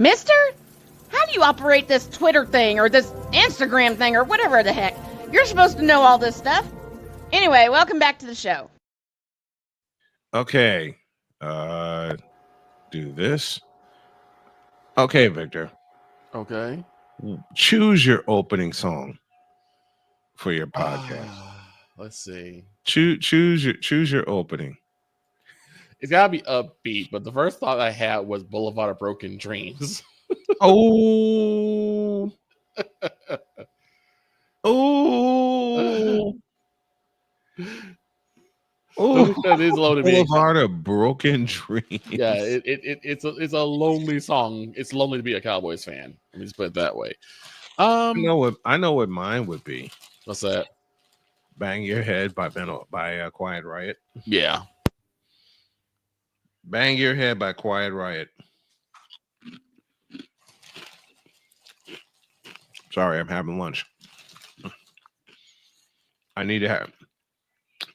Mister? How do you operate this Twitter thing or this Instagram thing or whatever the heck? You're supposed to know all this stuff. Anyway, welcome back to the show. Okay. Do this. Okay, Victor. Okay. Choose your opening song for your podcast. Let's see. Choose your opening. It's gotta be upbeat, but the first thought I had was Boulevard of Broken Dreams. Oh. Oh. Oh. That is low to be. Boulevard of Broken Dreams. Yeah, it's a lonely song. It's lonely to be a Cowboys fan. Let me just put it that way. I know what mine would be. What's that? Bang Your Head by Quiet Riot. Yeah. Bang Your Head by Quiet Riot. Sorry, I'm having lunch. I need to have.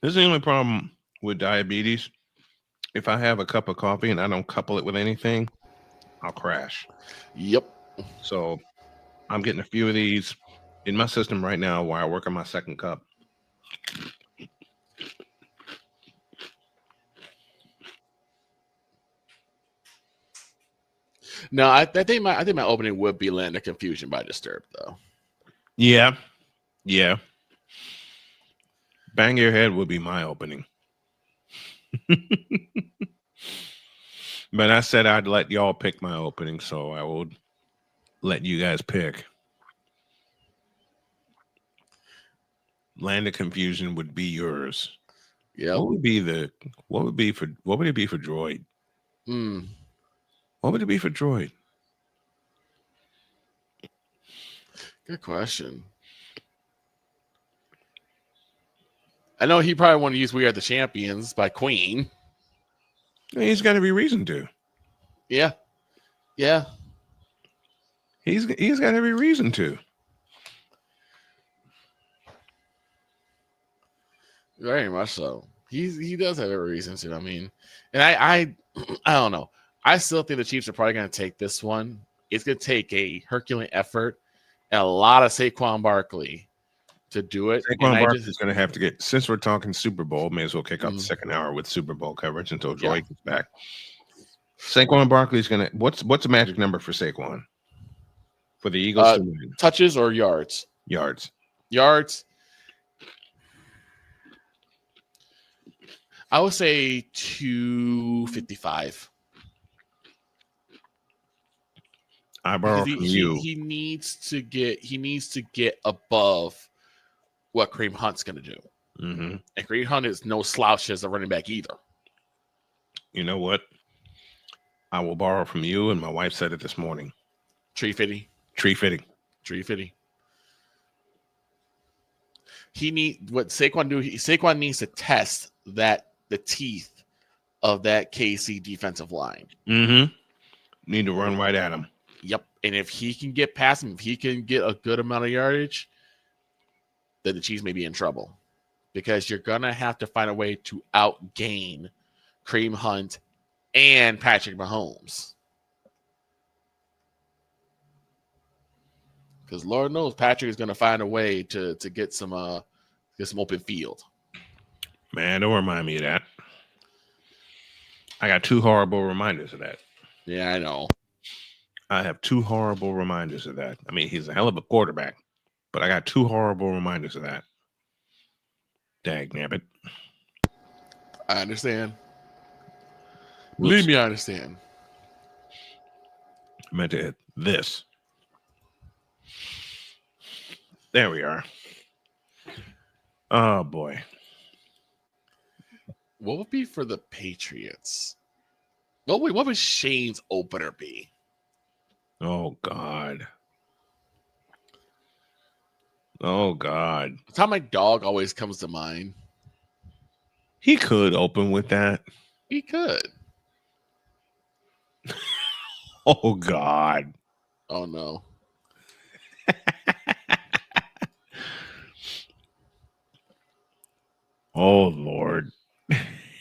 This is the only problem with diabetes. If I have a cup of coffee and I don't couple it with anything, I'll crash. Yep. So I'm getting a few of these in my system right now while I work on my second cup. No, I think my opening would be Land of Confusion by Disturbed, though. Yeah. Bang Your Head would be my opening. But I said I'd let y'all pick my opening, so I would let you guys pick. Land of Confusion would be yours. Yeah. What would it be for Droidd? What would it be for Droidd? Good question. I know he probably want to use "We Are the Champions" by Queen. He's got every reason to. Yeah. He's got every reason to. Very much so. He does have every reason to. I mean, and I don't know. I still think the Chiefs are probably going to take this one. It's going to take a Herculean effort and a lot of Saquon Barkley to do it. Saquon Barkley is going to have to get, since we're talking Super Bowl, may as well kick off the second hour with Super Bowl coverage until Droidd gets back. Saquon Barkley is going to, what's the magic number for Saquon? For the Eagles? Touches or yards? Yards. I would say 255. I borrow from you. He needs to get above what Kareem Hunt's going to do. Mm-hmm. And Kareem Hunt is no slouch as a running back either. You know what? I will borrow from you, and my wife said it this morning. Tree fitting. What Saquon do? Saquon needs to test the teeth of that KC defensive line. Mm-hmm. Need to run right at him. Yep. And if he can get past him, if he can get a good amount of yardage, then the Chiefs may be in trouble. Because you're going to have to find a way to outgain Kareem Hunt and Patrick Mahomes. Because Lord knows Patrick is going to find a way to get some open field. Man, don't remind me of that. I got two horrible reminders of that. Yeah, I know. I have two horrible reminders of that. I mean, he's a hell of a quarterback, but I got two horrible reminders of that. Dagnabbit. I understand. Believe me, I understand. I meant to hit this. There we are. Oh, boy. What would be for the Patriots? What would Shane's opener be? Oh, God. Oh, God. That's how my dog always comes to mind. He could open with that. He could. Oh, God. Oh, no. Oh, Lord.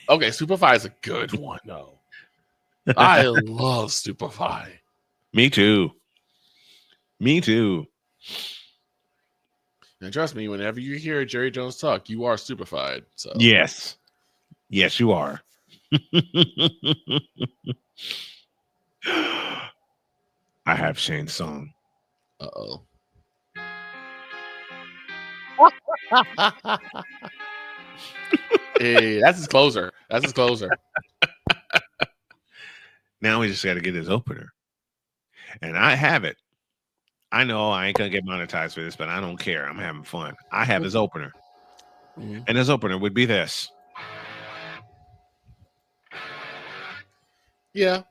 Okay, Superfly is a good one, though. I love Superfly. Me too. Me too. And trust me, whenever you hear Jerry Jones talk, you are stupefied. So Yes. Yes, you are. I have Shane's song. Uh-oh. Hey, that's his closer. That's his closer. Now we just got to get his opener. And I have it. I know I ain't going to get monetized for this, but I don't care. I'm having fun. I have his opener. Mm-hmm. And his opener would be this. Yeah.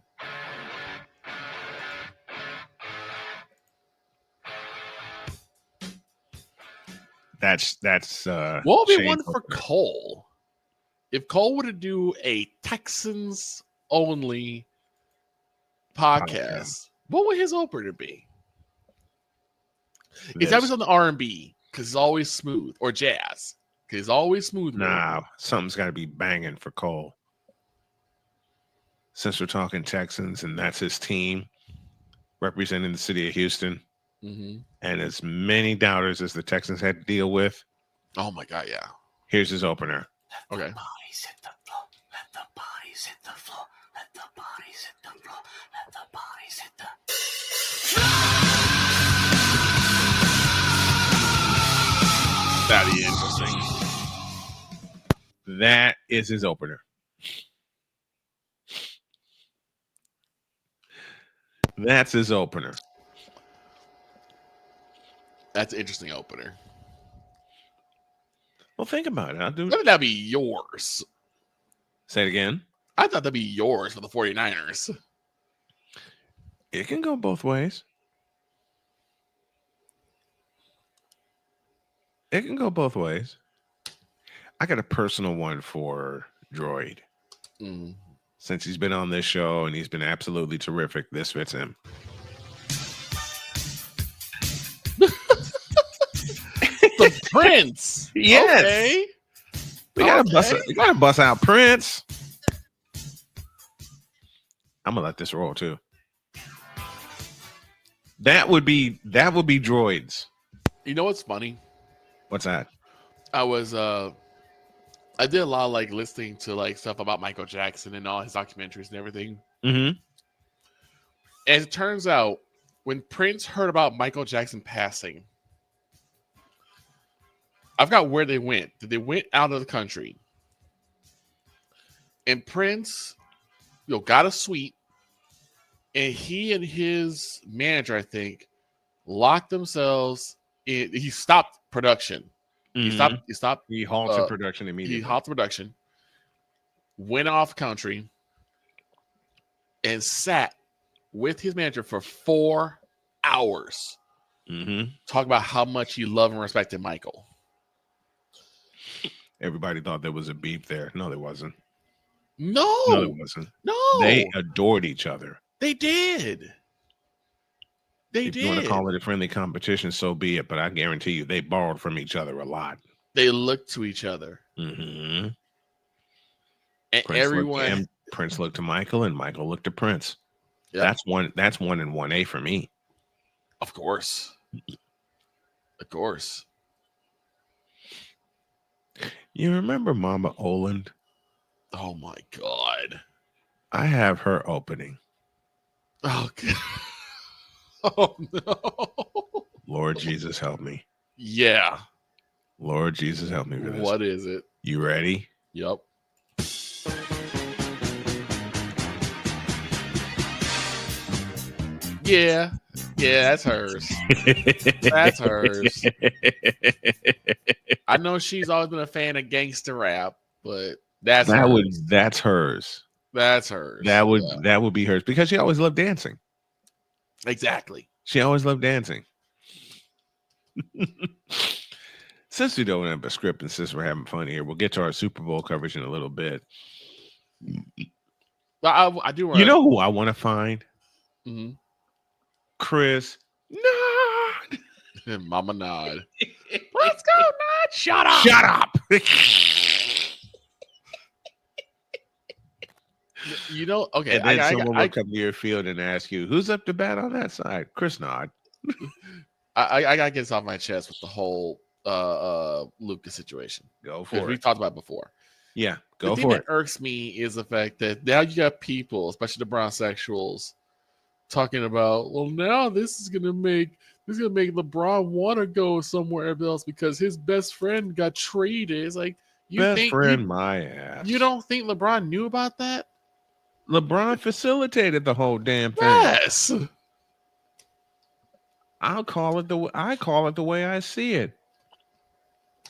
That's What would be Shane's one for opener. Cole? If Cole were to do a Texans only podcast, what would his opener be? It's always on the R&B because it's always smooth, or jazz because it's always smooth. Nah, something's got to be banging for Cole. Since we're talking Texans and that's his team representing the city of Houston, and as many doubters as the Texans had to deal with. Oh my God, yeah. Here's his opener. Okay. Let the bodies hit the floor. Let the bodies hit the floor. Let the bodies hit the floor. Let the bodies hit the. That'd be interesting. That is his opener. That's his opener. That's an interesting opener. Well, think about it. I think that'd be yours. Say it again. I thought that'd be yours for the 49ers. It can go both ways. It can go both ways. I got a personal one for Droidd. Since he's been on this show and he's been absolutely terrific, this fits him. The Prince. Yes. Okay. We gotta bust out Prince. I'm gonna let this roll too. That would be Droidd's. You know what's funny? What's that? I did a lot of like listening to like stuff about Michael Jackson and all his documentaries and everything. Mm-hmm. As it turns out, when Prince heard about Michael Jackson passing, I forgot where they went. They went out of the country. And Prince, got a suite. And he and his manager, I think, locked themselves in. He stopped production. Mm-hmm. He stopped. He halted production immediately. He halted production. Went off country. And sat with his manager for 4 hours. Talk about how much he loved and respected Michael. Everybody thought there was a beef there. No, there wasn't. No, there wasn't. No, they adored each other. They did. If you want to call it a friendly competition, so be it. But I guarantee you, they borrowed from each other a lot. They looked to each other. Mm-hmm. And Prince looked to Michael, and Michael looked to Prince. Yep. That's 1 and 1A for me. Of course. Of course. You remember Mama Oland? Oh my God. I have her opening. Oh God. Oh no. Lord Jesus, help me. Yeah. Lord Jesus, help me with this. What is it? You ready? Yep. Yeah. Yeah, that's hers. That's hers. I know she's always been a fan of gangster rap, but that's hers. That's hers. That's hers. That would be hers because she always loved dancing. Exactly. She always loved dancing. Since we don't have a script and since we're having fun here, we'll get to our Super Bowl coverage in a little bit. I do want. You know who I want to find? Mm-hmm. Chris Nod. Mama Nod. Let's go, Nod. Shut up. Shut up. You know, okay. And then someone will come to your field and ask you, who's up to bat on that side? Chris Nod. I gotta get this off my chest with the whole Lucas situation. Go for it. We talked about it before. Yeah, the go thing for that it. irks me is the fact that now you got people, especially the bronsexuals, talking about, well, now this is gonna make LeBron want to go somewhere else because his best friend got traded. It's like, My ass. You don't think LeBron knew about that? LeBron facilitated the whole damn thing. Yes. I call it the way I see it.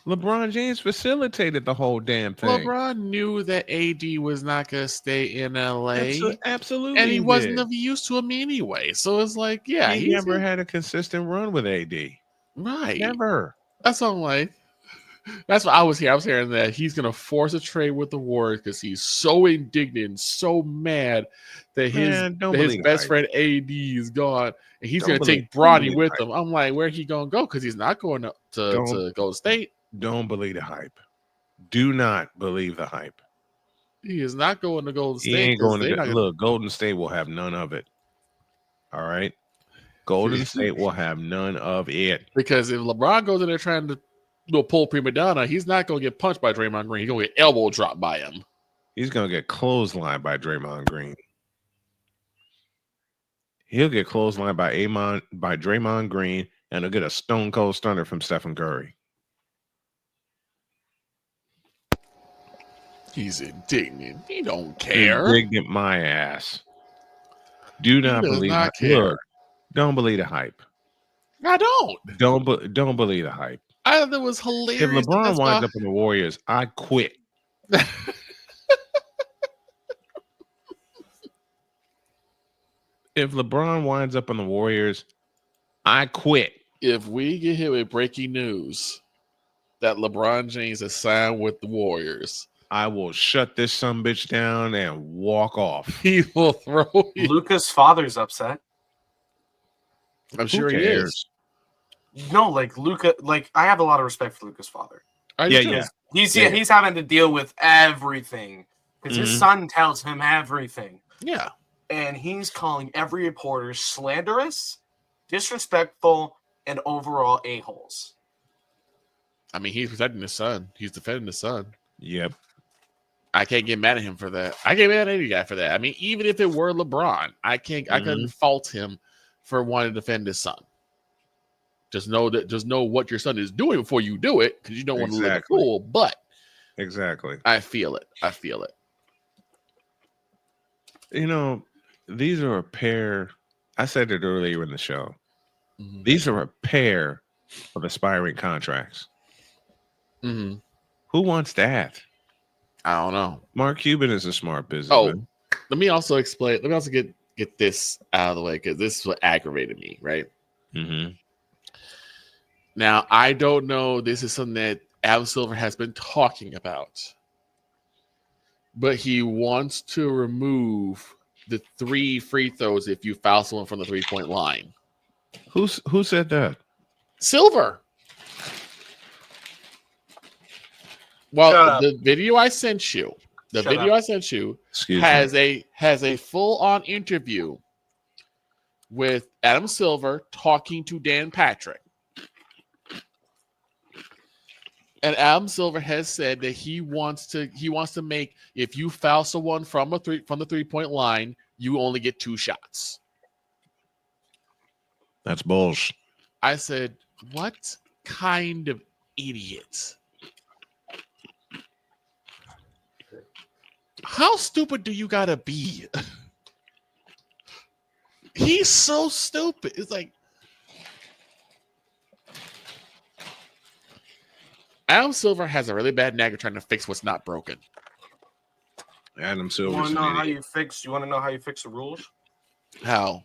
LeBron James facilitated the whole damn thing. LeBron knew that AD was not going to stay in LA. Absolutely. And he wasn't of use to him anyway. So it's like, yeah. He never had a consistent run with AD. Right. Never. That's what I'm like. That's what I was hearing. I was hearing that he's going to force a trade with the Warriors because he's so indignant, so mad that his best friend AD is gone. And he's going to take Bronny with him. I'm like, where he going to go? Because he's not going to Golden State. Don't believe the hype. Do not believe the hype. He is not going to Golden State. He ain't going to look. Golden State will have none of it. All right, Golden State will have none of it. Because if LeBron goes in there trying to pull prima donna, he's not going to get punched by Draymond Green. He's going to get elbow dropped by him. He's going to get clotheslined by Draymond Green. He'll get clotheslined by Draymond Green, and he'll get a stone cold stunner from Stephen Curry. He's indignant. He don't care. Indignant my ass. Do not believe the hype. Look, don't believe the hype. I don't. Don't believe the hype. I thought it was hilarious. If LeBron winds up in the Warriors, I quit. If LeBron winds up in the Warriors, I quit. If we get hit with breaking news that LeBron James has signed with the Warriors, I will shut this sumbitch down and walk off. He will throw you. Luka's father's upset. I'm sure he is. No, like Luka, like I have a lot of respect for Luka's father. Yeah. He's having to deal with everything because his son tells him everything. Yeah. And he's calling every reporter slanderous, disrespectful, and overall a-holes. I mean, he's protecting his son. He's defending his son. Yep. I can't get mad at him for that. I can't get mad at any guy for that. I mean, even if it were LeBron, I couldn't fault him for wanting to defend his son. Just know what your son is doing before you do it, because you don't want to look a fool. But exactly, I feel it. You know, these are a pair. I said it earlier in the show. Mm-hmm. These are a pair of aspiring contracts. Mm-hmm. Who wants that? I don't know. Mark Cuban is a smart businessman. Oh, let me also explain. Let me also get this out of the way, because this is what aggravated me, right? Mm-hmm. Now, I don't know. This is something that Adam Silver has been talking about, but he wants to remove the 3 free throws if you foul someone from the 3-point line. Who said that? Silver. Well, the video I sent you, has a full-on interview with Adam Silver talking to Dan Patrick. And Adam Silver has said that he wants to make, if you foul someone from the 3-point line, you only get 2 shots. That's bullshit. I said, what kind of idiot? How stupid do you gotta be? He's so stupid. It's like Adam Silver has a really bad knack of trying to fix what's not broken. Adam Silver. You want to know how you fix the rules? How?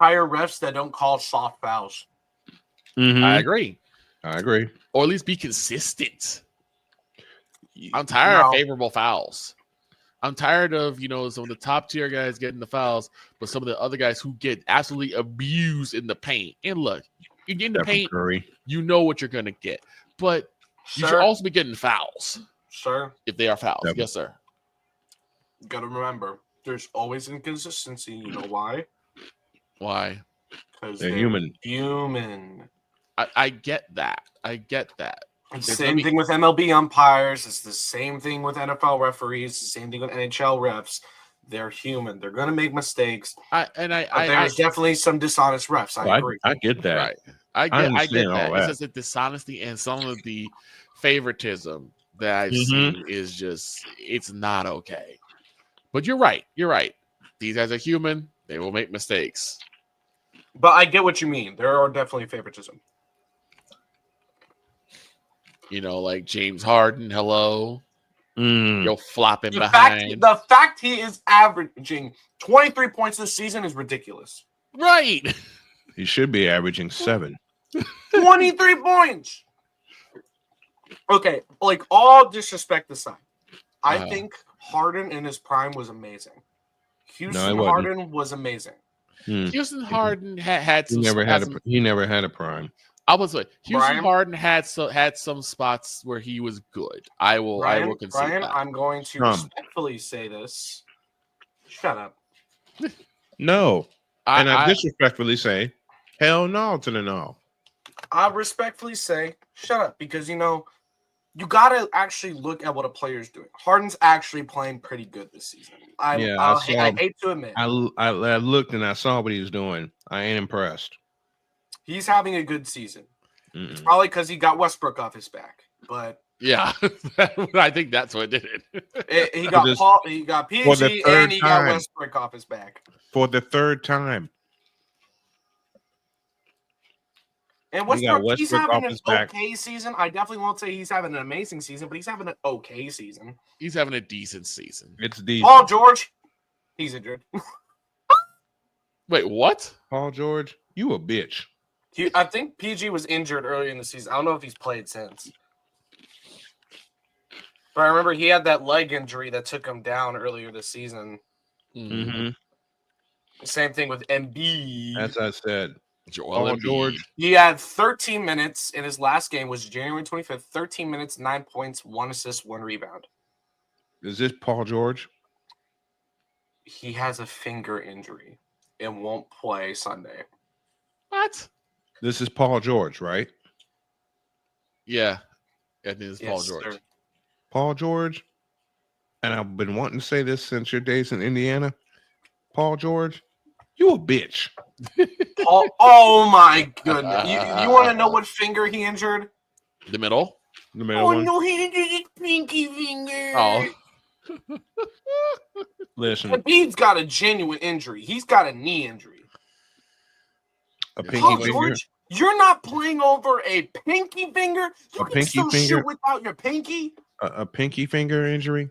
Hire refs that don't call soft fouls. Mm-hmm. I agree. Or at least be consistent. I'm tired of favorable fouls. I'm tired of, some of the top tier guys getting the fouls, but some of the other guys who get absolutely abused in the paint. And look, you get in the paint, you know what you're going to get. But you should also be getting fouls. Sure. If they are fouls. Yes, sir. You got to remember, there's always inconsistency. You know why? Why? Because They're human. Human. I get that. It's the same thing with MLB umpires. It's the same thing with NFL referees. The same thing with NHL refs. They're human. They're going to make mistakes. There's definitely some dishonest refs. I agree. I get that. Right. I get that. It's just the dishonesty and some of the favoritism that I've seen is just, it's not okay. But you're right. These guys are human. They will make mistakes. But I get what you mean. There are definitely favoritism. Like James Harden, hello. You're flopping the behind. The fact he is averaging 23 points this season is ridiculous. Right. He should be averaging 7. 23 points. Okay, like all disrespect aside, I think Harden in his prime was amazing. Harden was amazing. Houston Harden had some. He never had a prime. I was like, Houston Harden had some spots where he was good. I will concede Brian, that. I'm going to respectfully say this. Shut up. No. I disrespectfully say, hell no to the no. I respectfully say, shut up, because you gotta actually look at what a player's doing. Harden's actually playing pretty good this season. I hate to admit. I looked and I saw what he was doing. I ain't impressed. He's having a good season. It's probably because he got Westbrook off his back. But yeah, I think that's what did it. He got PG, and he got Westbrook off his back for the third time. And Westbrook, he's having an okay season. I definitely won't say he's having an amazing season, but he's having an okay season. He's having a decent season. It's decent. Paul George, he's injured. Wait, what? Paul George, you a bitch. I think PG was injured earlier in the season. I don't know if he's played since. But I remember he had that leg injury that took him down earlier this season. Mm-hmm. Same thing with MB. As I said. Paul George. He had 13 minutes in his last game, was January 25th. 13 minutes, 9 points, 1 assist, 1 rebound. Is this Paul George? He has a finger injury and won't play Sunday. What? This is Paul George, right? Yeah. I think it's Paul George. Sir. Paul George, and I've been wanting to say this since your days in Indiana. Paul George, you a bitch. Paul, oh my goodness. You want to know what finger he injured? The middle? The middle one? No, he injured his pinky finger. Oh. Listen. Embiid's got a genuine injury. He's got a knee injury. A pinky Paul finger? George, you're not playing over a pinky finger? You can still shoot without your pinky? A pinky finger injury?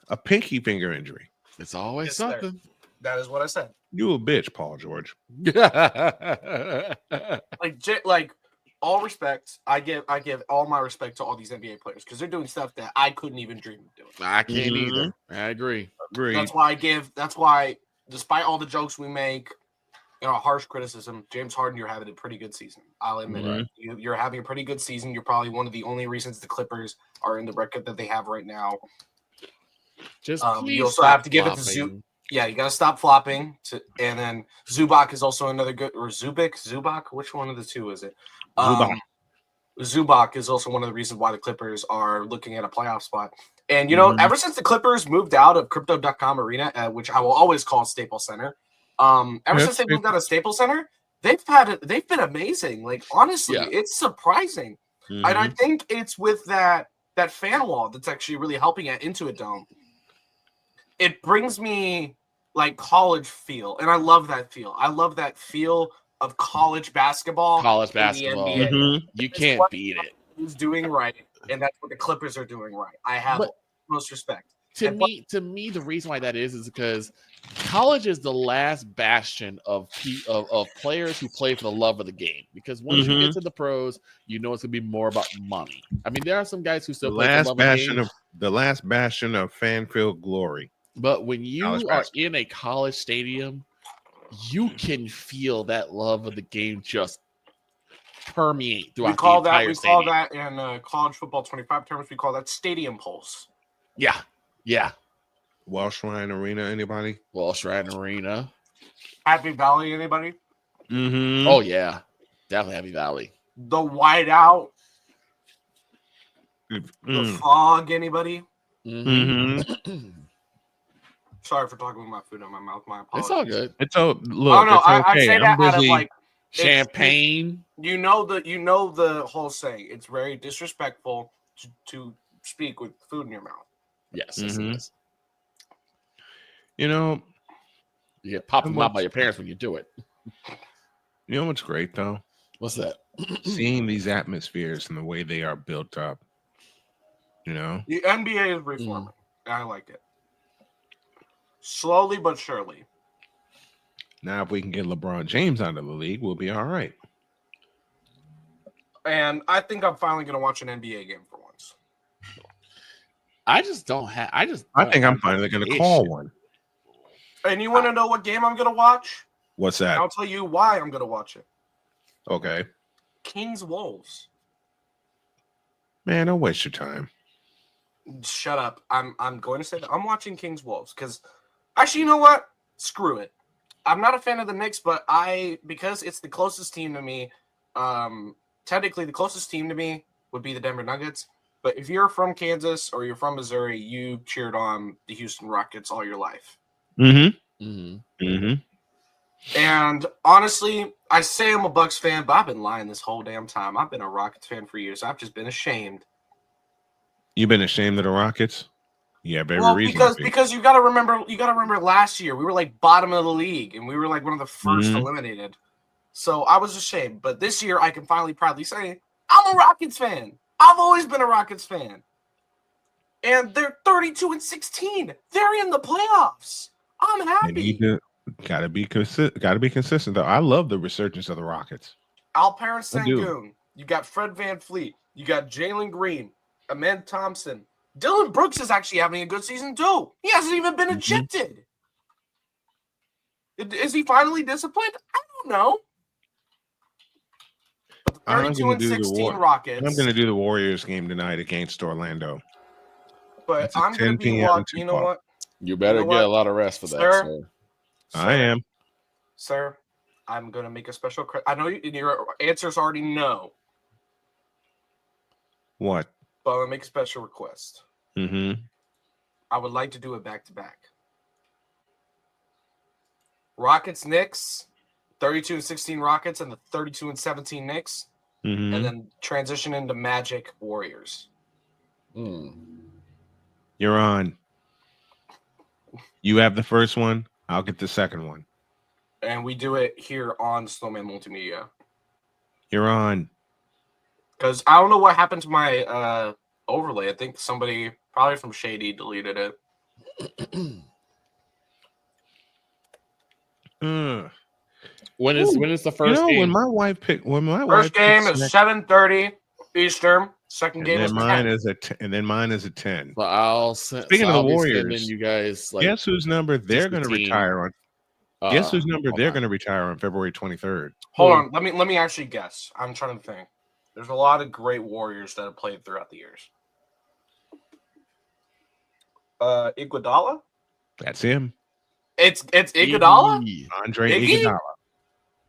A pinky finger injury. It's always something. That is what I said. You a bitch, Paul George. like all respect, I give all my respect to all these NBA players because they're doing stuff that I couldn't even dream of doing. I can't either. I agree. That's why despite all the jokes we make, harsh criticism, James Harden, you're having a pretty good season. I'll admit it. You're having a pretty good season. You're probably one of the only reasons the Clippers are in the record that they have right now. Just you also have to give it to Zubak. Yeah, you got to stop flopping. And then Zubac is also another good, or Zubac. Which one of the two is it? Zubac is also one of the reasons why the Clippers are looking at a playoff spot. And ever since the Clippers moved out of Crypto.com Arena, which I will always call Staples Center, since they moved out of Staples Center, they've been amazing. Like honestly, it's surprising, and I think it's with that fan wall that's actually really helping it into a dome. It brings me like college feel, and I love that feel. I love that feel of college basketball. You can't beat it. Who's doing right, and that's what the Clippers are doing right. I have most respect. To me, the reason why that is because college is the last bastion of players who play for the love of the game. Because once you get to the pros, it's going to be more about money. I mean, there are some guys who still play for the love of the game. The last bastion of fan-filled glory. But when you are in a college stadium, you can feel that love of the game just permeate throughout the entire stadium. We call that in college football 25 terms, we call that stadium pulse. Yeah. Welsh Shrine Arena, anybody? Well, Shrine Arena. Happy Valley, anybody? Mm-hmm. Oh yeah, definitely Happy Valley. The Whiteout, the Mm. Fog, anybody? Mm-hmm. Sorry for talking with my food in my mouth. My apologies. It's all good. It's look. Oh no, it's I okay. say I'm that out of busy. like Champagne. You know the whole saying. It's very disrespectful to speak with food in your mouth. Yes, Mhm. it is. You know, You get popped in And the mouth by what's- your parents when you do it. you know what's great though? What's that? Seeing these atmospheres and the way they are built up. You know, The NBA is reforming. And I like it. Slowly but surely. now if we can get LeBron James out of the league, we'll be all right. And I think I'm finally going to watch an NBA game for once. I just don't have. I think I'm finally going to call one. And you want to know what game I'm going to watch? What's that? I'll tell you why I'm going to watch it. Okay, Kings Wolves. man, don't waste your time. Shut up. I'm going to say that I'm watching Kings Wolves because actually, you know what? Screw it. I'm not a fan of the Knicks, but because it's the closest team to me. Technically, the closest team to me would be the Denver Nuggets. But if you're from Kansas or you're from Missouri, you cheered on the Houston Rockets all your life. Mm-hmm. Mm-hmm. Mm-hmm. And honestly, I say I'm a Bucks fan, but I've been lying this whole damn time. I've been a Rockets fan for years. I've just been ashamed. You've been ashamed of the Rockets? Yeah, very Well, reason. because you gotta remember last year we were like bottom of the league and we were like one of the 1st Mhm. eliminated. So I was ashamed. But this year I can finally proudly say I'm a Rockets fan. I've always been a Rockets fan. And they're 32-16. They're in the playoffs. I'm They happy. need to gotta be consistent though. I love the resurgence of the Rockets. Alperen I do. Sengun. You got Fred VanVleet. You got Jalen Green. Amen Thompson. Dylan Brooks is actually having a good season too. He hasn't even been Mhm. ejected. Is he finally disciplined? I don't know. But the I'm gonna do the 32-16 Rockets. I'm gonna do the Warriors game tonight against Orlando. But That's a I'm gonna 10 be p.m. watching. You know tip-off. what? You better You know get what? a lot of rest for that, Sir? sir. I am. Sir, I'm gonna make a special. I know your answers already no, What? but I'm gonna make a special request. Mm-hmm. I would like to do it back to back. Rockets Knicks, 32-16 Rockets, and the 32-17 Knicks, Mm-hmm. and then transition into Magic Warriors. You're on. You have the first one. I'll get the second one. And we do it here on Snowman Multimedia. You're on. Because I don't know what happened to my overlay. I think somebody, probably from Shady, deleted it. When is the first game? when my wife picked First game is 7:30 Eastern. Second game is and then 10. mine is a 10. But I'll Speaking of the I'll be Warriors, sending you guys like guess whose number they're going to 16. retire on? Guess whose number hold they're on. going to retire on February 23rd? Hold on. Let me actually guess. I'm trying to think. There's a lot of great Warriors that have played throughout the years. Iguodala? That's him. It's Iguodala? Iggy. Andre Iggy? Iguodala.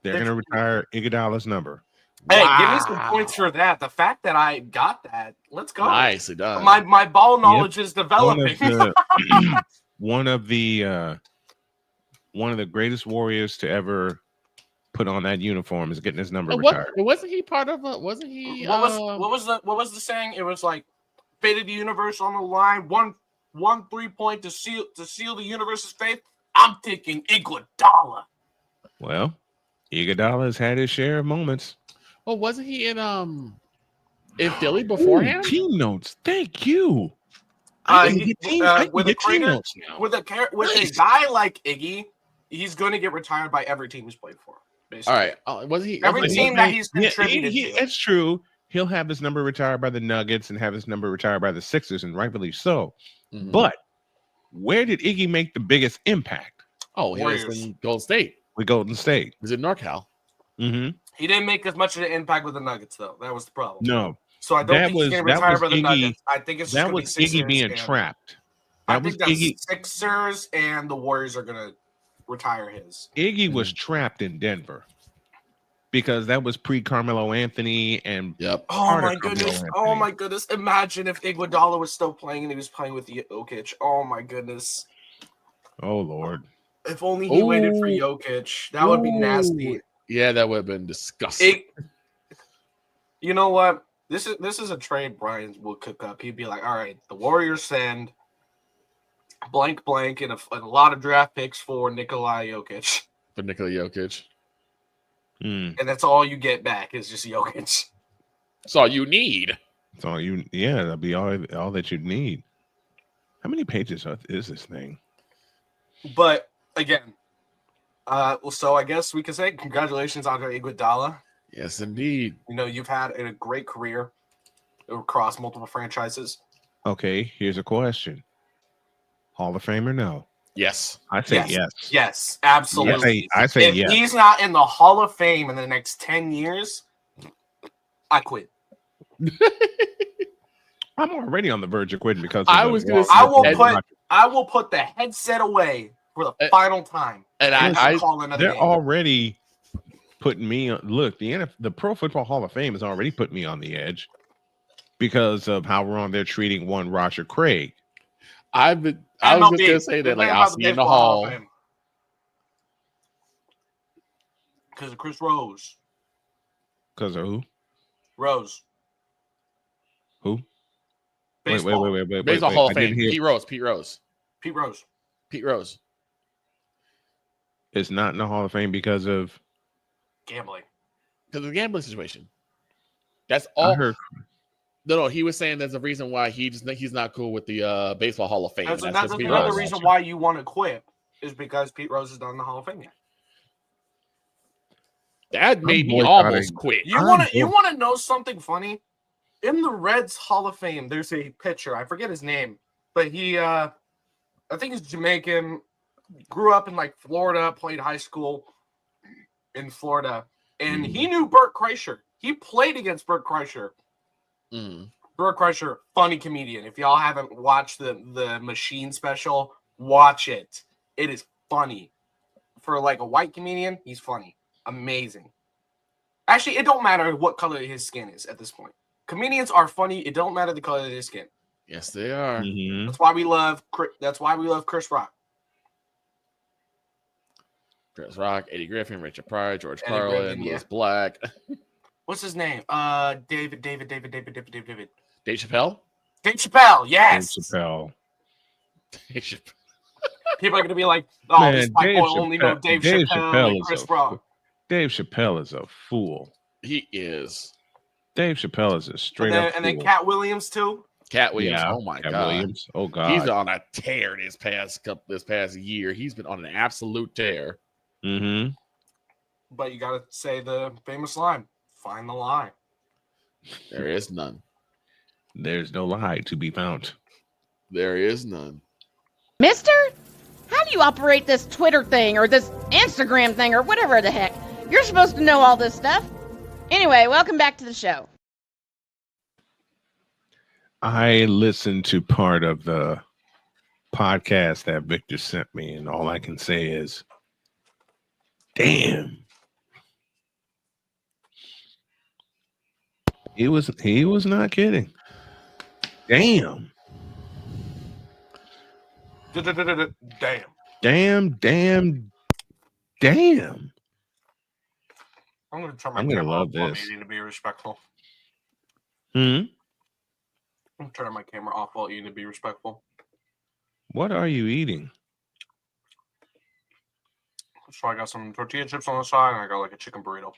They're going to retire Iguodala's number. Hey, give me some Wow. points for that. The fact that I got that. Let's go. Nicely done. My ball knowledge is developing. One of the greatest Warriors to ever put on that uniform is getting his number retired. Wasn't he part of a? Wasn't he? What was the saying? It was like fate of the universe on the line. One 3-point to seal the universe's fate. I'm thinking Iguodala. Well, Iguodala has had his share of moments. Well, wasn't he in Philly beforehand? Ooh, team notes. Thank you. With a guy like Iggy, he's going to get retired by every team he's played for. Basically. All right. Was he Every team that he's contributed to? It's true. He'll have his number retired by the Nuggets and have his number retired by the Sixers, and rightfully so. Mhm. But where did Iggy make the biggest impact? Oh, he was Warriors. in Golden State. With Golden State. He was in NorCal. Mm-hmm. He didn't make as much of an impact with the Nuggets, though. That was the problem. No. So I don't think he's going to retire by the Iggy, Nuggets. I think it's just that going to be was Sixers. Iggy being trapped. I think the Sixers and the Warriors are going to retire his. Iggy was trapped in Denver because that was pre-Carmelo Anthony and Oh my goodness! Oh my goodness! Imagine if Iguodala was still playing and he was playing with Jokic. Oh my goodness! Oh Lord! If only he waited for Jokic. That would be nasty. Yeah, that would have been disgusting. You know what? This is a trade Brian will cook up. He'd be like, all right, the Warriors send blank and a lot of draft picks for Nikola Jokic. For Nikola Jokic. And that's all you get back is just Jokic. That's all you need. That's all that'll be all that you need. How many pages is this thing? But again, so I guess we can say congratulations, Andre Iguodala. Yes, indeed. You know, you've had a great career across multiple franchises. Okay, here's a question. Hall of Fame or no? Yes. I say yes. Yes, absolutely. I say if yes. He's not in the Hall of Fame in the next 10 years, I quit. I'm already on the verge of quitting because I was going to say I will put the headset away for the final time. And they're already putting me on. Look, the Pro Football Hall of Fame has already put me on the edge because of how wrong they're treating one Roger Craig. I was just gonna say that, like, I'll see you in the hall. Because of Chris Rose. Because of who? Rose. Who? Baseball. Wait. Baseball Hall of Fame. Pete Rose. It's not in the Hall of Fame because of gambling. Because of the gambling situation. That's all. I heard. No, he was saying there's a reason why he's not cool with the Baseball Hall of Fame. That's another reason why you want to quit is because Pete Rose is not in the Hall of Fame yet. That made me almost quit. You want to know something funny? In the Reds Hall of Fame, there's a pitcher. I forget his name, but he, I think he's Jamaican. Grew up in like Florida, played high school in Florida, and he knew Bert Kreischer. He played against Bert Kreischer. Bert Kreischer, funny comedian. If y'all haven't watched the Machine special, watch it. It is funny. For like a white comedian, he's funny. Amazing. Actually, it don't matter what color his skin is at this point. Comedians are funny. It don't matter the color of his skin. Yes, they are. Mm-hmm. That's why we love Chris Rock. Chris Rock, Eddie Griffin, Richard Pryor, George Carlin, Lewis Black. What's his name? David. Dave Chappelle? Dave Chappelle, yes. Dave Chappelle. People are going to be like, oh, man, this white boy only know Dave Chappelle and Chris Rock. Dave Chappelle is a fool. He is. Dave Chappelle is a straight up fool. And then Cat Williams, too. Cat Williams, yeah, oh my Cat God. Williams. Oh God. He's on a tear this past year. He's been on an absolute tear. Mm-hmm. But you got to say the famous line, find the lie. There is none. There's no lie to be found. There is none. Mister, how do you operate this Twitter thing or this Instagram thing or whatever the heck? You're supposed to know all this stuff. Anyway, welcome back to the show. I listened to part of the podcast that Victor sent me, and all I can say is, damn. He was not kidding. Damn. Damn. I'm going to turn my camera love off while this. eating to be respectful. I'm turning my camera off while eating to be respectful. What are you eating? So I got some tortilla chips on the side, and I got like a chicken burrito.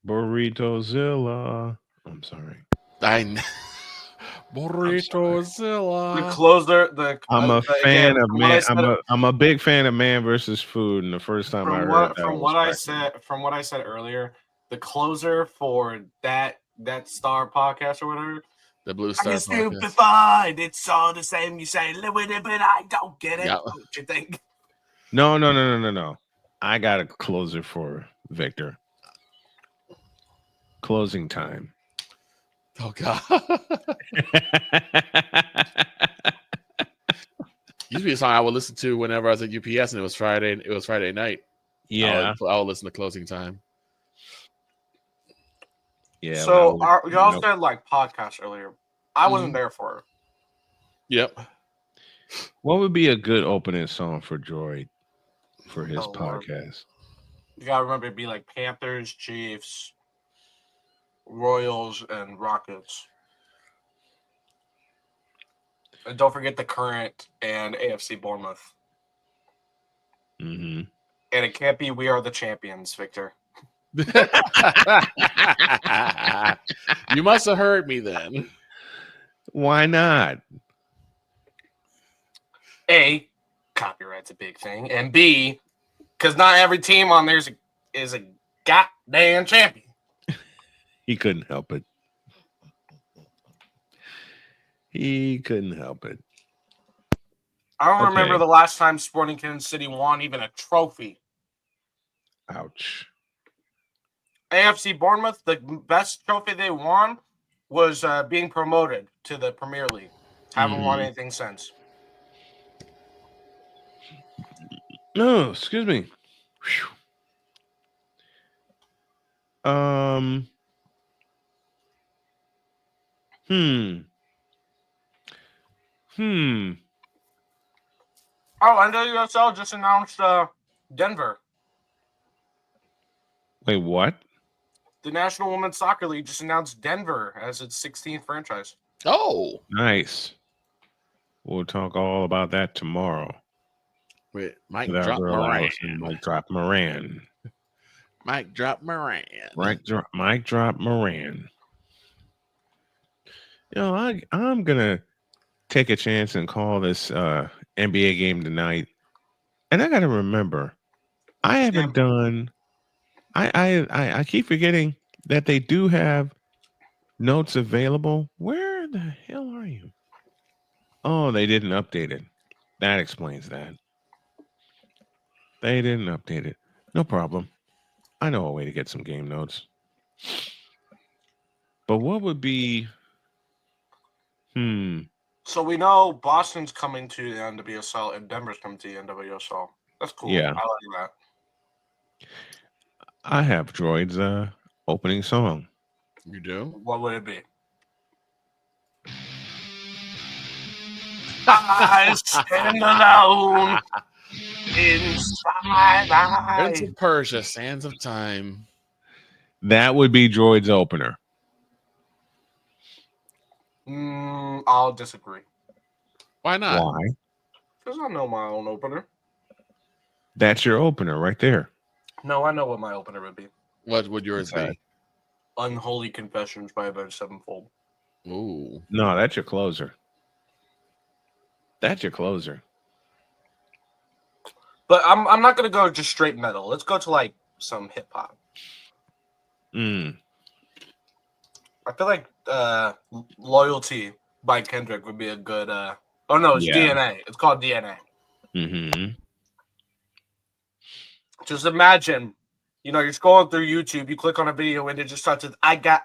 Burritozilla. I'm sorry. Burritozilla. The closer. I'm a fan of man. I'm a big fan of Man versus Food. And the first time I heard from what I said earlier, the closer for that Star podcast or whatever. The Blue Star. I'm stupefied. It's all the same. You say live with it, but I don't get it. Yeah. What you think? No. I got a closer for Victor. Closing time. Oh God. Used to be a song I would listen to whenever I was at UPS, and it was Friday. It was Friday night. Yeah. I would listen to Closing Time. Yeah. So y'all said like podcast earlier. I wasn't there for it. Yep. What would be a good opening song for Droidd for his Lord. podcast? You gotta remember it'd be like Panthers, Chiefs, Royals, and Rockets. And don't forget the current and AFC Bournemouth. Mm-hmm. And it can't be We Are the Champions, Victor. You must have heard me then. Why not? A, copyright's a big thing. And B, because not every team on there is a goddamn champion. He couldn't help it. He couldn't help it. I don't remember the last time Sporting Kansas City won even a trophy. Ouch. AFC Bournemouth, the best trophy they won was being promoted to the Premier League. Haven't won anything since. No, excuse me. Whew. Oh, and NWSL just announced Denver. Wait, what? The National Women's Soccer League just announced Denver as its 16th franchise. Oh, Nice. We'll talk all about that tomorrow. wait, Mike With our drop girl Moran. Allison, Mike drop Moran. Mike drop Moran. Mike drop Moran. You know, I'm gonna take a chance and call this NBA game tonight. And I gotta remember, I haven't done. I keep forgetting that they do have notes available. Where the hell are you? Oh, they didn't update it. That explains that. They didn't update it. No problem. I know a way to get some game notes. But what would be? So we know Boston's coming to the NWSL and Denver's coming to the NWSL. That's cool. Yeah. I like that. I have Droidd's opening song. You do? What would it be? I stand alone inside my Prince of Persia, Sands of Time. That would be Droidd's opener. I'll disagree. Why not? Why? Because I know my own opener. That's your opener right there. No, I know what my opener would be. What would yours be? Unholy Confessions by Avenged Sevenfold. Ooh. No, that's your closer. That's your closer. But I'm not gonna go just straight metal. Let's go to like some hip hop. I feel like Loyalty by Kendrick would be a good oh no, it's DNA. It's called DNA. Just imagine, you know, you're scrolling through YouTube, you click on a video and it just starts with I got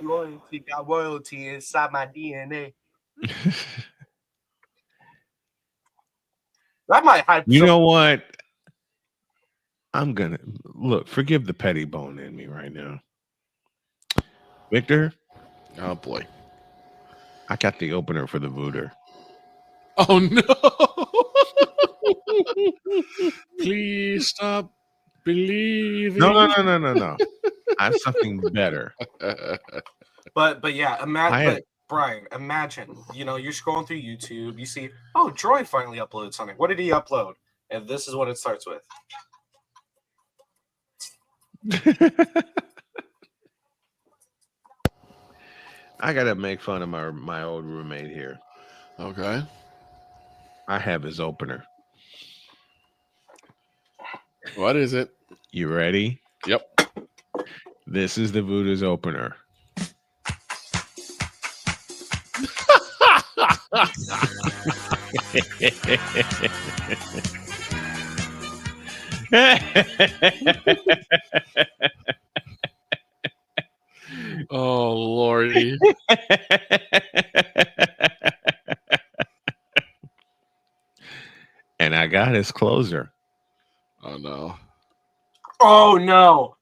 loyalty, got royalty inside my DNA. That might hype. You know what? I'm gonna look. Forgive the petty bone in me right now, Victor. Oh boy. I got the opener for the Voodoo. Oh no. Please stop believing. No. I have something better. But yeah, imagine. Brian, imagine, you know, you're scrolling through YouTube, you see, oh, Droidd finally uploaded something. What did he upload? And this is what it starts with. I gotta make fun of my old roommate here. Okay. I have his opener. What is it? You ready? Yep. This is the Voodoo's opener. Oh lordy. And I got his closer. Oh no. Oh no.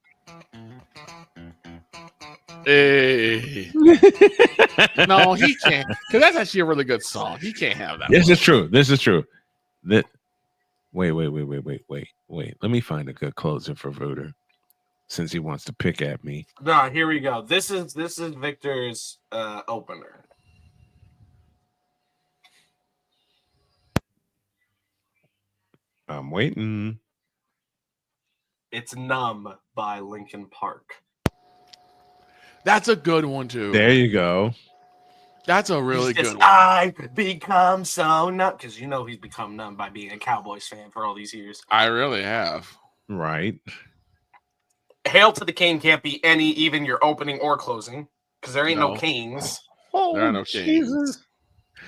Hey. No, he can't. Because that's actually a really good song. He can't have that. This is true. This is true. That wait. Let me find a good closer for Voter, since he wants to pick at me. No, here we go. This is Victor's opener. I'm waiting. It's Numb by Linkin Park. That's a good one too. There you go. That's a really good one. I've become so numb, because you know he's become numb by being a Cowboys fan for all these years. I really have. Right. Hail to the Cane can't be even your opening or closing, because there ain't no Canes. Oh, There are no Jesus.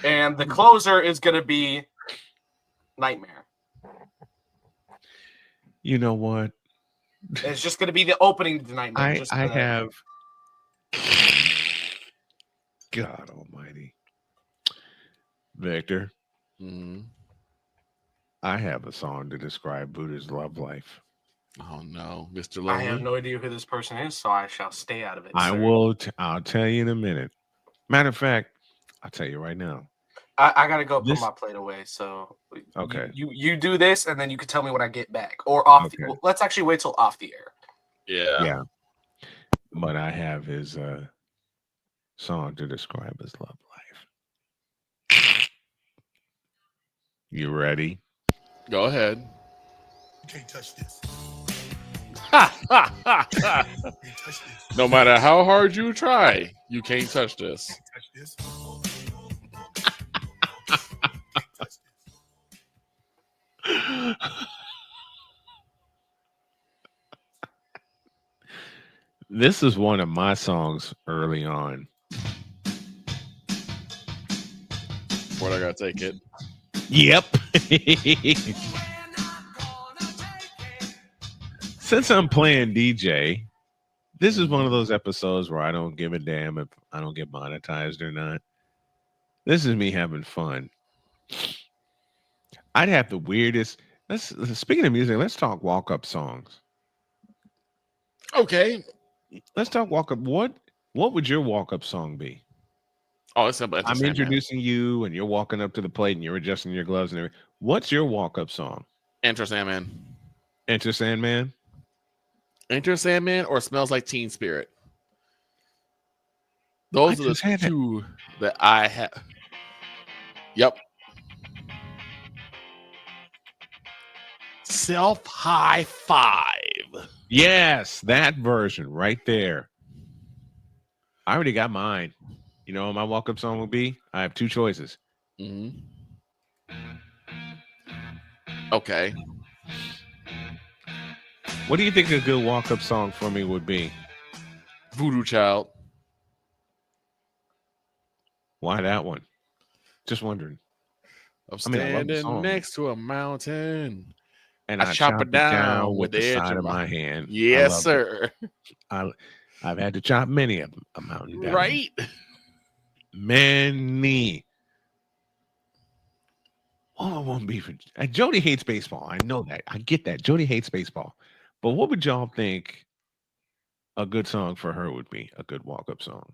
And the closer is going to be Nightmare. You know what? It's just going to be the opening to Nightmare. I have. God Almighty, Victor. I have a song to describe Buddha's love life. Oh no, Mr. Lonely. I have no idea who this person is, so I shall stay out of it. I'll tell you in a minute. Matter of fact, I'll tell you right now. I gotta go put my plate away. So okay, you do this, and then you can tell me when I get back, or off. Okay. Let's actually wait till off the air. Yeah. But I have his song to describe his love life. You ready? Go ahead. You can't touch this. No matter how hard you try, you can't touch this. Touch this. This is one of my songs early on. What, I gotta take it? Yep. Since I'm playing DJ, this is one of those episodes where I don't give a damn if I don't get monetized or not. This is me having fun. I'd have the weirdest. Speaking of music, let's talk walk-up songs. Okay. Let's talk walk-up. What would your walk-up song be? Oh, it's simple. I'm introducing you, and you're walking up to the plate, and you're adjusting your gloves and everything. What's your walk-up song? Enter Sandman. Enter Sandman? Enter Sandman or Smells Like Teen Spirit. Those are the two that I have. Yep. Self High Five. Yes, that version right there. I already got mine. You know what my walk-up song will be? I have two choices. Mm-hmm. Okay. What do you think a good walk-up song for me would be? Voodoo Child. Why that one? Just wondering. I'm standing next to a mountain, and I chop it down with the side of my hand. Yes, sir. I've had to chop many of a mountain down. Right? Many. Oh, it won't be for Jody hates baseball. I know that. I get that. Jody hates baseball. But what would y'all think a good song for her would be? A good walk-up song.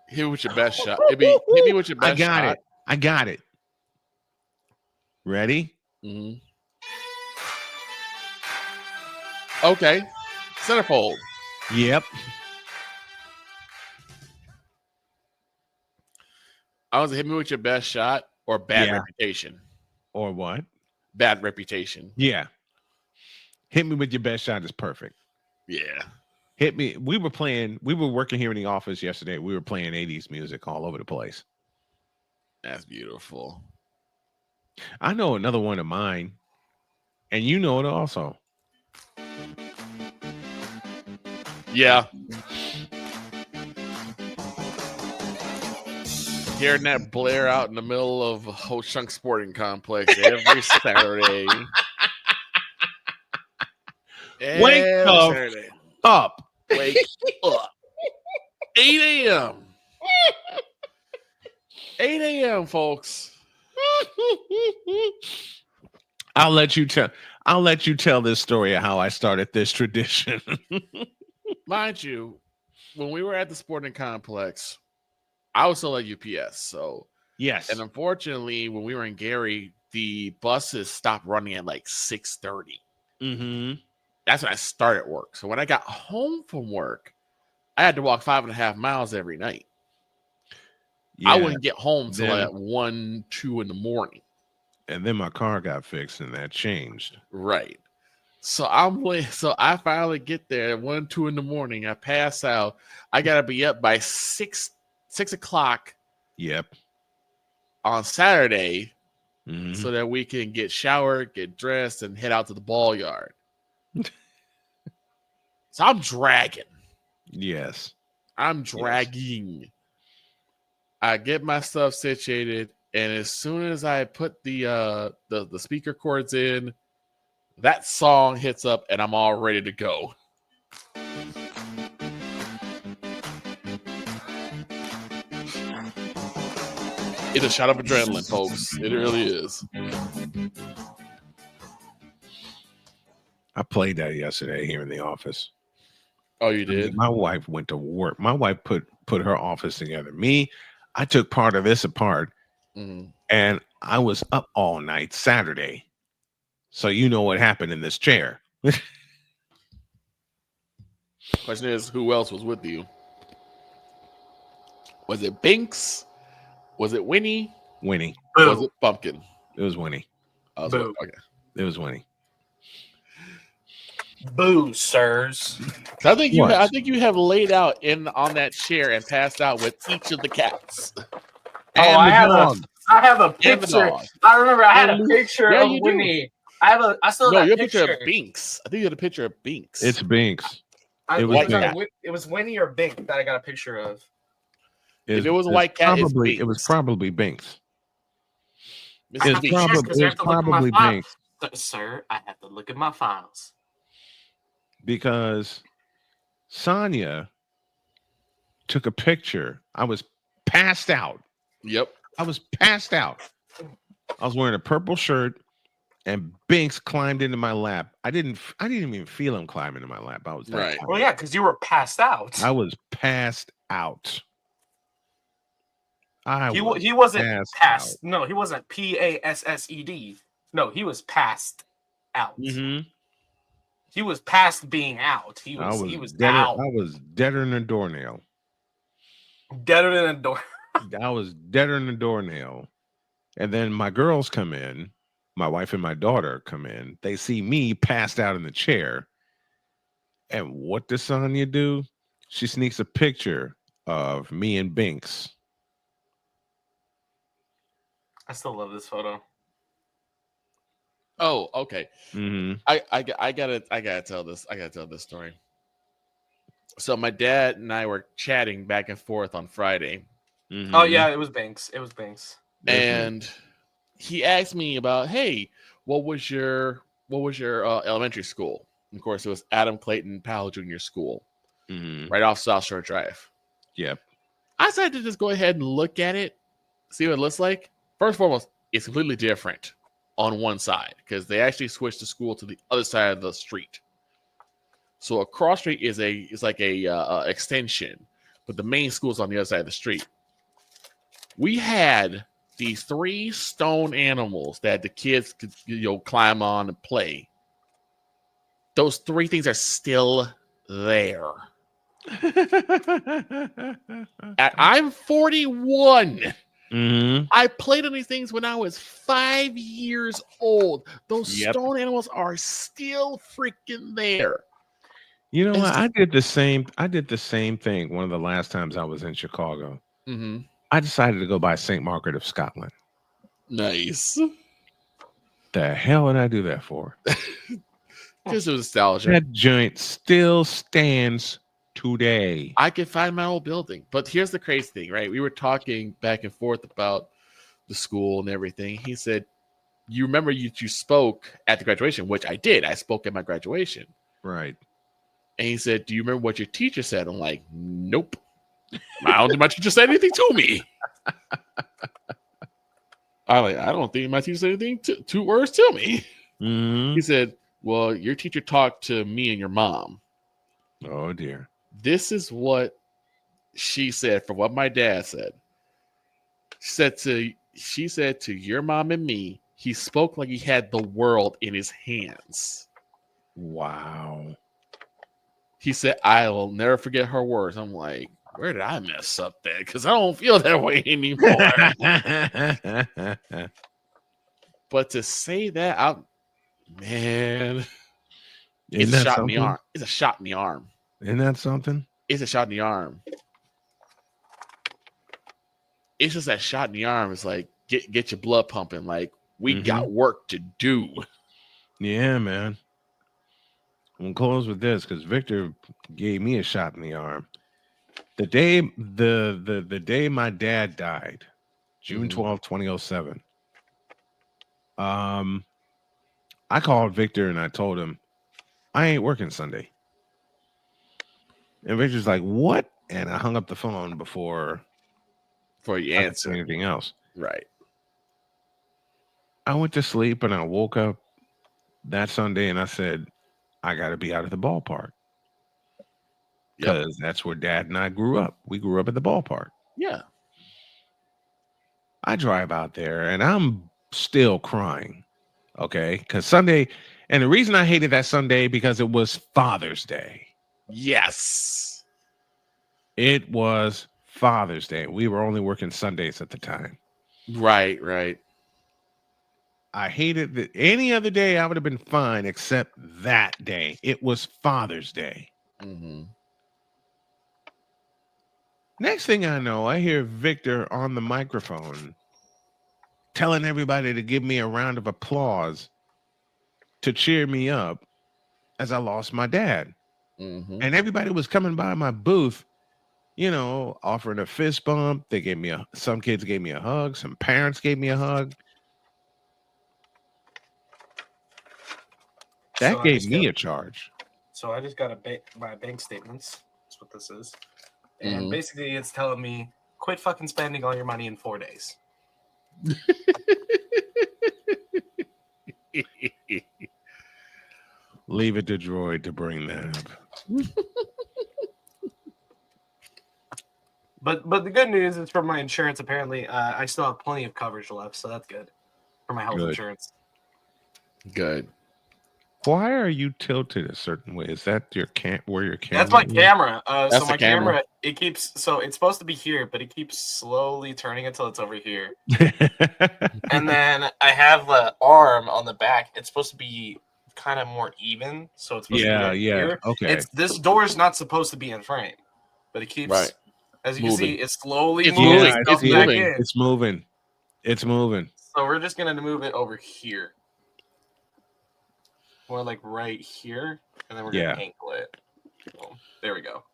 Hit me with your best shot. Hit me with your best shot. I got it. Ready? Mm-hmm. Okay. Centerfold. Yep. I was hit me with your best shot or bad reputation. Or what? Bad reputation. Yeah. Hit me with your best shot is perfect. Yeah. Hit me. We were working here in the office yesterday. We were playing 80s music all over the place. That's beautiful. I know another one of mine, and you know it also. Yeah. hearing that blare out in the middle of Ho Chunk Sporting Complex every Saturday. Wake Every up. Saturday. Up. Wake up. 8 a.m. 8 a.m., folks. I'll let you tell this story of how I started this tradition. Mind you, when we were at the sporting complex, I was still at UPS. So, Yes. and unfortunately, when we were in Gary, the buses stopped running at like 6:30. Mm-hmm. That's when I started work. So when I got home from work, I had to walk 5.5 miles every night. Yeah. I wouldn't get home till Then- at 1, 2 in the morning. And then my car got fixed and that changed. Right. So so I finally get there at 1, 2 in the morning. I pass out. I gotta be up by 6 o'clock. Yep. On Saturday, Mhm. so that we can get showered, get dressed, and head out to the ball yard. So I'm dragging. Yes. I'm dragging. I get my stuff situated, and as soon as I put the speaker cords in, that song hits up, and I'm all ready to go. It's a shot of adrenaline, folks. It really is. I played that yesterday here in the office. Oh, you I mean, did? my wife went to work. My wife put her office together. Me, I took part of this apart, and I was up all night Saturday. So you know what happened in this chair. Question is, who else was with you? Was it Binks? Was it Winnie? Winnie. Boo. Was it Pumpkin? It was Winnie. Boo. Okay. It was Winnie. Boo, sirs. I think you have laid out on that chair and passed out with each of the cats. I have a And the picture. dog. I remember I had a picture Yeah, of you do. Winnie. I still have No, you that have a picture of Binks. I think you had a picture of Binks. It's Binks. It was was Winnie or Bink that I got a picture of. If it was a white cat, it's Binks. It was probably Binks. Mrs. It's Binks. probably Binks. Sir, I have to look at my files. Because Sonia took a picture. I was passed out. Yep. I was passed out. I was wearing a purple shirt, and Binks climbed into my lap. I didn't even feel him climb into my lap. I was right. Well, yeah, because you were passed out. I was passed out. He wasn't passed. Out. No, he wasn't PASSED. No, he was passed out. Mm-hmm. He was past being out. He was out. I was deader than a doornail. Deader than a door. I was deader than a doornail. And then my girls come in. My wife and my daughter come in. They see me passed out in the chair. And what does Sonia do? She sneaks a picture of me and Binks. I still love this photo. Oh, okay. Mm-hmm. I gotta tell this. I gotta tell this story. So my dad and I were chatting back and forth on Friday. Mm-hmm. Oh yeah, it was Binks. And he asked me about, hey, what was your elementary school? And of course, it was Adam Clayton Powell Jr. School, right off South Shore Drive. Yep. I decided to just go ahead and look at it, see what it looks like. First and foremost, it's completely different on one side because they actually switched the school to the other side of the street. So a cross street is like a extension, but the main school is on the other side of the street. We had these 3 stone animals that the kids could climb on and play. Those 3 things are still there. I'm 41. Mm-hmm. I played on these things when I was 5 years old. Those stone animals are still freaking there. You know what? I did the same thing one of the last times I was in Chicago. Mm-hmm. I decided to go by St. Margaret of Scotland. Nice. The hell did I do that for? Just nostalgia. That joint still stands today. I could find my old building. But here's the crazy thing, right? We were talking back and forth about the school and everything. He said, you remember you spoke at the graduation, which I did. I spoke at my graduation. Right. And he said, do you remember what your teacher said? I'm like, nope. I don't think my teacher said anything to me. I don't think my teacher said anything two words to me. Mm-hmm. He said, well, your teacher talked to me and your mom. Oh, dear. This is what she said from what my dad said. She said to your mom and me, he spoke like he had the world in his hands. Wow. He said, I will never forget her words. I'm like, where did I mess up then? Because I don't feel that way anymore. But to say that out, man, it's a shot in the arm. It's a shot in the arm. Isn't that something? It's a shot in the arm. It's just that shot in the arm. It's like, get your blood pumping. Like, we got work to do. Yeah, man. We'll close with this because Victor gave me a shot in the arm. The day the day my dad died, June 12, 2007. I called Victor and I told him I ain't working Sunday. And Victor's like, what? And I hung up the phone before you I answer anything else. Right. I went to sleep and I woke up that Sunday and I said, I got to be out of the ballpark. Because that's where Dad and I grew up. We grew up at the ballpark. Yeah. I drive out there and I'm still crying. Okay. Because Sunday, and the reason I hated that Sunday because it was Father's Day. Yes. It was Father's Day. We were only working Sundays at the time. Right. I hated that. Any other day I would have been fine except that day. It was Father's Day. Mm-hmm. Next thing I know, I hear Victor on the microphone telling everybody to give me a round of applause to cheer me up as I lost my dad. Mm-hmm. And everybody was coming by my booth, you know, offering a fist bump. They gave me some kids gave me a hug. Some parents gave me a hug. That gave me a charge. So I just got my bank statements. That's what this is. And basically it's telling me, quit fucking spending all your money in 4 days. Leave it to Droidd to bring that up. But the good news is for my insurance, apparently, I still have plenty of coverage left, so that's good for my health insurance. Good. Why are you tilted a certain way? Is that where your camera? That's my camera. So my camera. It keeps it's supposed to be here, but it keeps slowly turning until it's over here. And then I have the arm on the back. It's supposed to be kind of more even, so it's supposed to be here. Okay. This door is not supposed to be in frame, but it keeps as you can see, it's slowly moving. It's moving. It's moving. So we're just gonna move it over here. More like right here, and then we're gonna ankle it. So, there we go.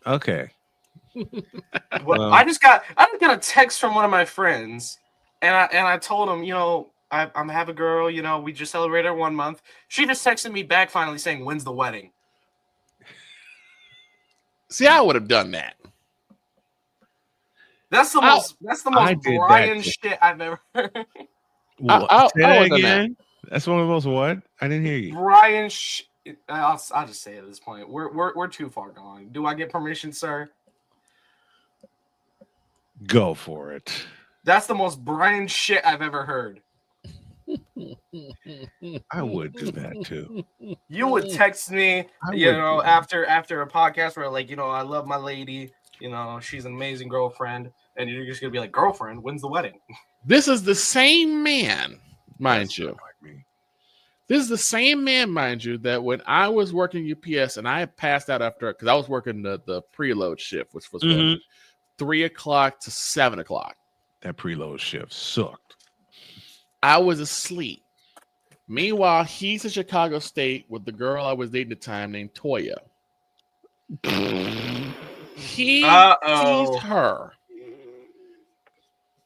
Okay. Well, I just got a text from one of my friends, and I told him, you know, I'm have a girl, you know, we just celebrated our 1 month. She just texted me back finally saying, "When's the wedding?" See, I would have done that. That's the most Brian shit I've ever heard. Say that again. That's one of those what? I didn't hear you. Brian I'll just say it at this point. We're too far gone. Do I get permission, sir? Go for it. That's the most Brian shit I've ever heard. I would do that too. You would text me, after a podcast where like, you know, I love my lady, you know, she's an amazing girlfriend, and you're just gonna be like, girlfriend, when's the wedding? This is the same man, mind you. This is the same man, mind you, that when I was working UPS and I passed out after, because I was working the preload shift, which was 3 o'clock to 7 o'clock. That preload shift sucked. I was asleep. Meanwhile, he's in Chicago State with the girl I was dating at the time named Toya. He Uh-oh. teased her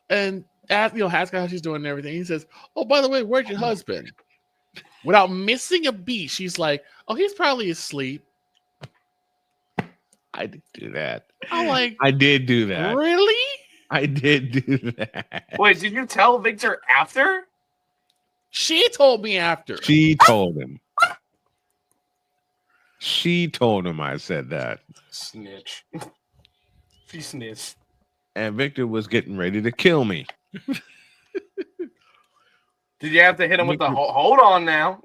and ask her how she's doing and everything. He says, "Oh, by the way, where's your husband?" Without missing a beat, she's like, "Oh, he's probably asleep." I did do that. I'm like, I did do that. really? I did do that. Wait, did you tell Victor after? She told me after. She told him. She told him I said that. Snitch. She snitched. And Victor was getting ready to kill me. Did you have to hit him with the hold on now?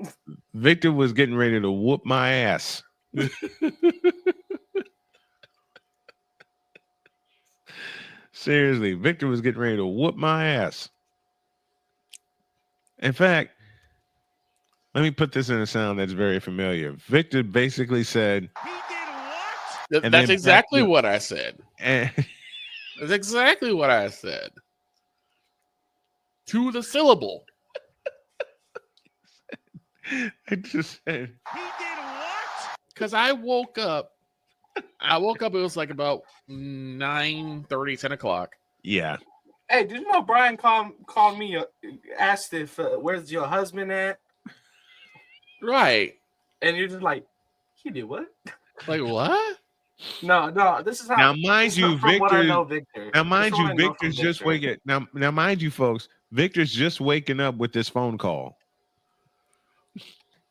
Victor was getting ready to whoop my ass. Seriously, Victor was getting ready to whoop my ass. In fact, let me put this in a sound that's very familiar. Victor basically said, He did what? That's exactly what I said. and That's exactly what I said. To the syllable. I just said, He did what? Because I woke up, it was like about 9:30, 10 o'clock. yeah. Hey, did you know Brian called me, asked if where's your husband at? Right. And you're just like, he did what? Like, what? No, this is how. Now, mind this is you, from what I Victor. know, Victor. Now, This mind is what you, I know from Victor's just Victor. waking. Now, mind you, folks, Victor's just waking up with this phone call.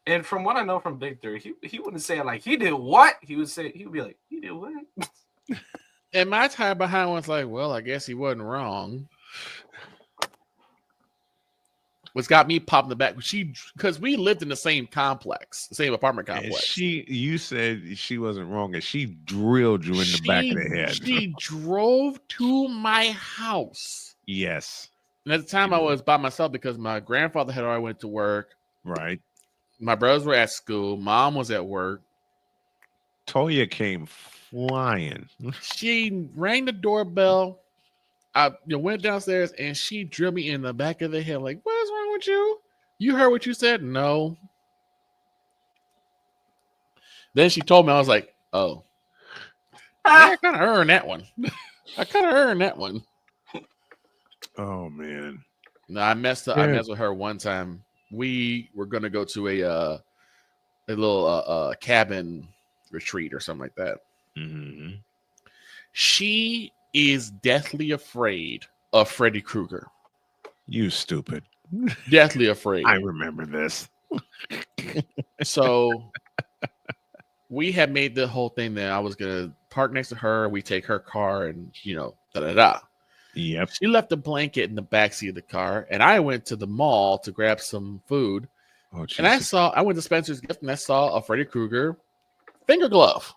And from what I know from Victor, he wouldn't say it like he did what? He would be like, he did what? And my time behind was like, well, I guess he wasn't wrong. What's got me popping the back? Because we lived in the same complex, the same apartment And complex. you said she wasn't wrong, and she drilled you in the back of the head. She drove to my house. Yes. And at the time, I was by myself because my grandfather had already went to work. Right. My brothers were at school. Mom was at work. Toya came flying. She rang the doorbell. I went downstairs and she drilled me in the back of the head. Like, what is wrong with you? You heard what you said? No. Then she told me, I was like, oh. Yeah, I kind of earned that one. Oh man. No, I messed up. Yeah. I messed with her one time. We were gonna go to a little cabin retreat or something like that. Mm-hmm. She is deathly afraid of Freddy Krueger. You stupid. Deathly afraid. I remember this. So we had made the whole thing that I was gonna park next to her. We take her car and da. Yep. She left a blanket in the backseat of the car, and I went to the mall to grab some food. Oh, Jesus. And I went to Spencer's Gift and I saw a Freddy Krueger finger glove.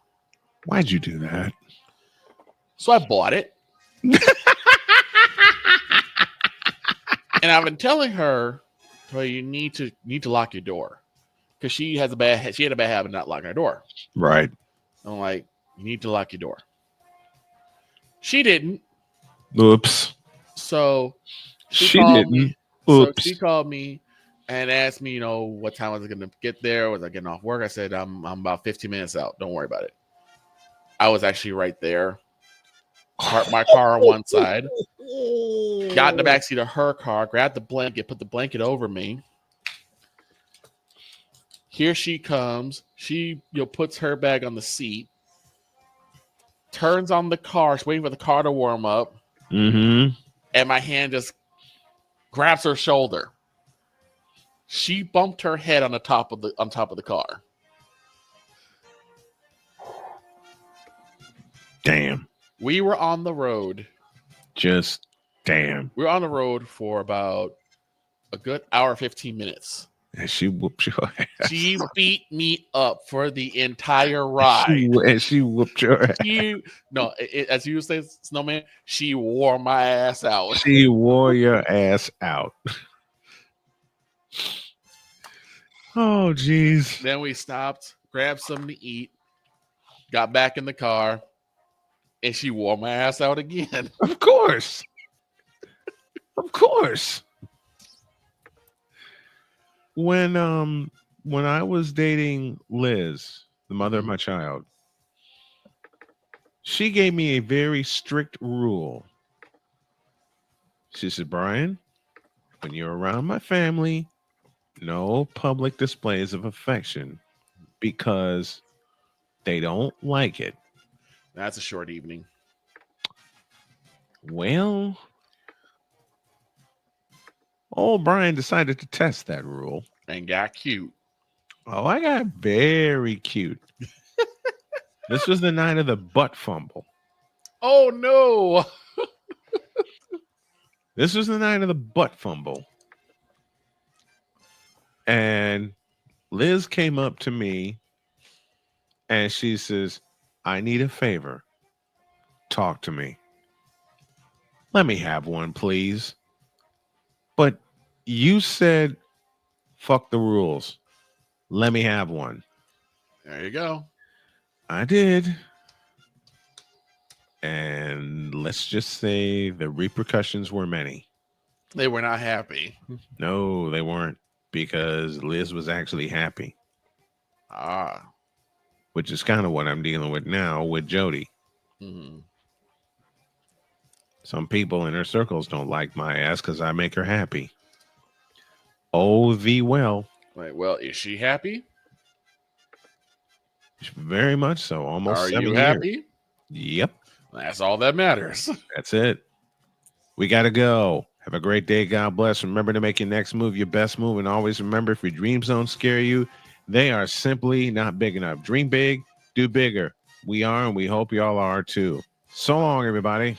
Why'd you do that? So I bought it. And I've been telling her, well, you need to lock your door. Because she had a bad habit of not locking her door. Right. I'm like, you need to lock your door. She didn't. Oops. So She didn't. Oops. So she called me and asked me, what time was I going to get there? Was I getting off work? I said, I'm about 15 minutes out. Don't worry about it. I was actually right there. Parked my car on one side. Got in the backseat of her car. Grabbed the blanket. Put the blanket over me. Here she comes. She puts her bag on the seat. Turns on the car. She's waiting for the car to warm up. Mm-hmm. And my hand just grabs her shoulder. She bumped her head on top of the car. Damn. We were on the road. Just damn. We were on the road for about a good hour, 15 minutes. And she whooped your ass. She beat me up for the entire ride. She whooped your ass. As you say, Snowman, she wore my ass out. She wore your ass out. Oh, geez. Then we stopped, grabbed something to eat, got back in the car, and she wore my ass out again. Of course. Of course. When I was dating Liz, the mother of my child, She gave me a very strict rule. She said, Brian, when you're around my family, no public displays of affection because they don't like it. That's a short evening. Well, old Brian decided to test that rule. And got cute. Oh, I got very cute. This was the night of the butt fumble. Oh, no. This was the night of the butt fumble. And Liz came up to me and she says, I need a favor. Talk to me. Let me have one, please. But you said, fuck the rules. Let me have one. There you go. I did. And let's just say the repercussions were many. They were not happy. No, they weren't, because Liz was actually happy. Ah. Which is kind of what I'm dealing with now with Jody. Mm-hmm. Some people in her circles don't like my ass because I make her happy. Oh, thee well. Right. Well, is she happy? Very much so. Almost Are 7 you years. happy? Yep. That's all that matters. That's it. We got to go. Have a great day. God bless. Remember to make your next move your best move. And always remember, if your dreams don't scare you, they are simply not big enough. Dream big, do bigger. We are, and we hope y'all are too. So long, everybody.